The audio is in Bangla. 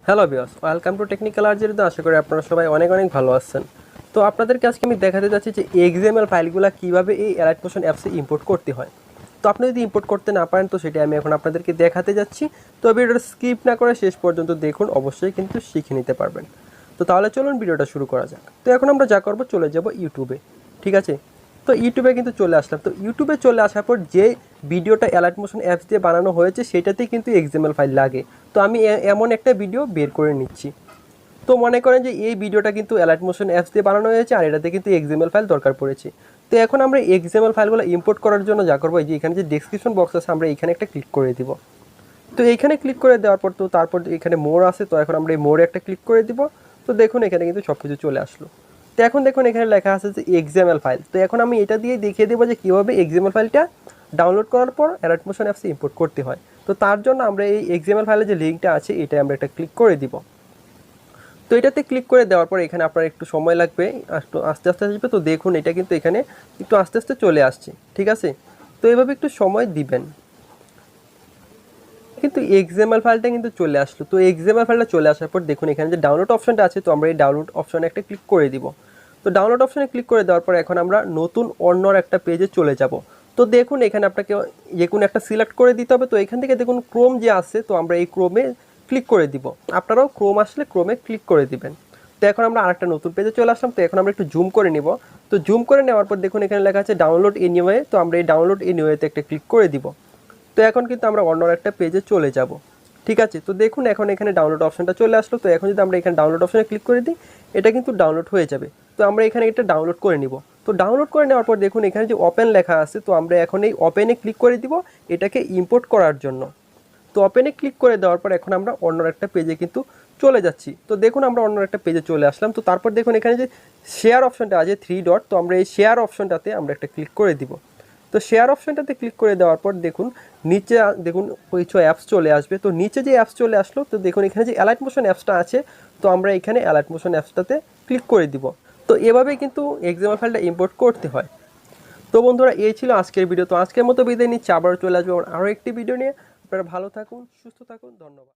Hello viewers, welcome to technical আর্জেরিতে। আশা করি আপনারা সবাই অনেক অনেক ভালো আছেন। তো আপনাদেরকে আজকে আমি দেখাতে যাচ্ছি যে এক্সএমএল ফাইলগুলো কীভাবে এই অ্যালাইট মোশন অ্যাপসে ইম্পোর্ট করতে হয়। তো আপনি যদি ইম্পোর্ট করতে না পারেন তো সেটা আমি এখন আপনাদেরকে দেখাতে যাচ্ছি। তো ভিডিওটা স্কিপ না করে শেষ পর্যন্ত দেখুন, অবশ্যই কিন্তু শিখে নিতে পারবেন। তো তাহলে চলুন ভিডিওটা শুরু করা যাক। তো এখন আমরা যা করবো, চলে যাব ইউটিউবে। ঠিক আছে, তো ইউটিউবে কিন্তু চলে আসলাম। তো ইউটিউবে চলে আসার পর যে ভিডিওটা অ্যালাইট মোশন অ্যাপস দিয়ে বানানো হয়েছে সেটাতেই কিন্তু এক্সএমএল ফাইল লাগে। তো আমি এমন একটা ভিডিও বের করে নিচ্ছি। তো মনে করেন যে এই ভিডিওটা কিন্তু অ্যালাইট মোশন অ্যাপস দিয়ে বানানো হয়েছে আর এটাতে কিন্তু এক্সএমএল ফাইল দরকার পড়েছে। তো এখন আমরা এক্সএমএল ফাইলগুলো ইম্পোর্ট করার জন্য যা করবো, এই যে এখানে যে ডেসক্রিপশন বক্স আছে আমরা এখানে একটা ক্লিক করে দিব। তো এইখানে ক্লিক করে দেওয়ার পর তো তারপর এখানে মোর আছে, তো এখন আমরা এই মোড়ে একটা ক্লিক করে দিব। তো দেখুন এখানে কিন্তু সব কিছু চলে আসলো। তো এখন দেখুন এখানে লেখা আছে যে এক্সএমএল ফাইল। তো এখন আমি এটা দিয়ে দেখিয়ে দেবো যে কীভাবে এক্সএমএল ফাইলটা ডাউনলোড করার পর অ্যালাইট মোশন অ্যাপসে ইম্পোর্ট করতে হয়। তো তার জন্য আমরা এই এক্সএমএল ফাইলের যে লিঙ্কটা আছে এটা আমরা একটা ক্লিক করে দিব। তো এটাতে ক্লিক করে দেওয়ার পর এখানে আপনার একটু সময় লাগবে, একটু আস্তে আস্তে আসবে। তো দেখুন এটা কিন্তু এখানে একটু আস্তে আস্তে চলে আসছে। ঠিক আছে, তো এভাবে একটু সময় দিবেন। কিন্তু এক্সএমএল ফাইলটা কিন্তু চলে আসলো। তো এক্সএমএল ফাইলটা চলে আসার পর দেখুন এখানে যে ডাউনলোড অপশনটা আছে, তো আমরা এই ডাউনলোড অপশনে একটা ক্লিক করে দিব। তো ডাউনলোড অপশনে ক্লিক করে দেওয়ার পর এখন আমরা নতুন অন্য একটা পেজে চলে যাব। তো দেখুন এখানে আপনাকে যে কোনো একটা সিলেক্ট করে দিতে হবে। তো এখান থেকে দেখুন ক্রোম যে আছে, তো আমরা এই ক্রোমে ক্লিক করে দিব। আপনারাও ক্রোম আসলে ক্রোমে ক্লিক করে দিবেন। তো এখন আমরা আরেকটা নতুন পেজে চলে আসলাম। তো এখন আমরা একটু জুম করে নিব। তো জুম করে নেওয়ার পর দেখুন এখানে লেখা আছে ডাউনলোড এনিওয়ে। তো আমরা এই ডাউনলোড এনিওয়েতে একটা ক্লিক করে দিব। তো এখন কিন্তু আমরা অন্য একটা পেজে চলে যাব। ঠিক আছে, তো দেখুন এখন এখানে ডাউনলোড অপশনটা চলে আসলো। তো এখন যদি আমরা এখানে ডাউনলোড অপশনে ক্লিক করে দিই, এটা কিন্তু ডাউনলোড হয়ে যাবে। তো আমরা এখানে এটা ডাউনলোড করে নিব। তো ডাউনলোড করে নেওয়ার পর দেখুন এখানে যে ওপেন লেখা আছে, তো আমরা এখন এই ওপেনে ক্লিক করে দিব এটাকে ইম্পোর্ট করার জন্য। তো ওপেনে ক্লিক করে দেওয়ার পর এখন আমরা অন্য একটা পেজে কিন্তু চলে যাচ্ছি। তো দেখুন আমরা অন্য একটা পেজে চলে আসলাম। তো তারপর দেখুন এখানে যে শেয়ার অপশনটা আছে 3 ডট, তো আমরা এই শেয়ার অপশনটাতে আমরা একটা ক্লিক করে দিব। তো শেয়ার অপশনটাতে ক্লিক করে দেওয়ার পর দেখুন নিচে দেখুন কিছু অ্যাপস চলে আসবে। তো নিচে যে অ্যাপস চলে আসলো, তো দেখুন এখানে যে অ্যালাইট মোশন অ্যাপসটা আছে, তো আমরা এখানে অ্যালাইট মোশন অ্যাপসটাতে ক্লিক করে দিব। তো এভাবেই কিন্তু এক্সএমএল ফাইলটা ইম্পোর্ট করতে হয়। তো বন্ধুরা, এই ছিল আজকের ভিডিও। তো আজকের মতো বিদায় নিচ্ছি, আবারও চলে আসবে আরও একটি ভিডিও নিয়ে। আপনারা ভালো থাকুন, সুস্থ থাকুন, ধন্যবাদ।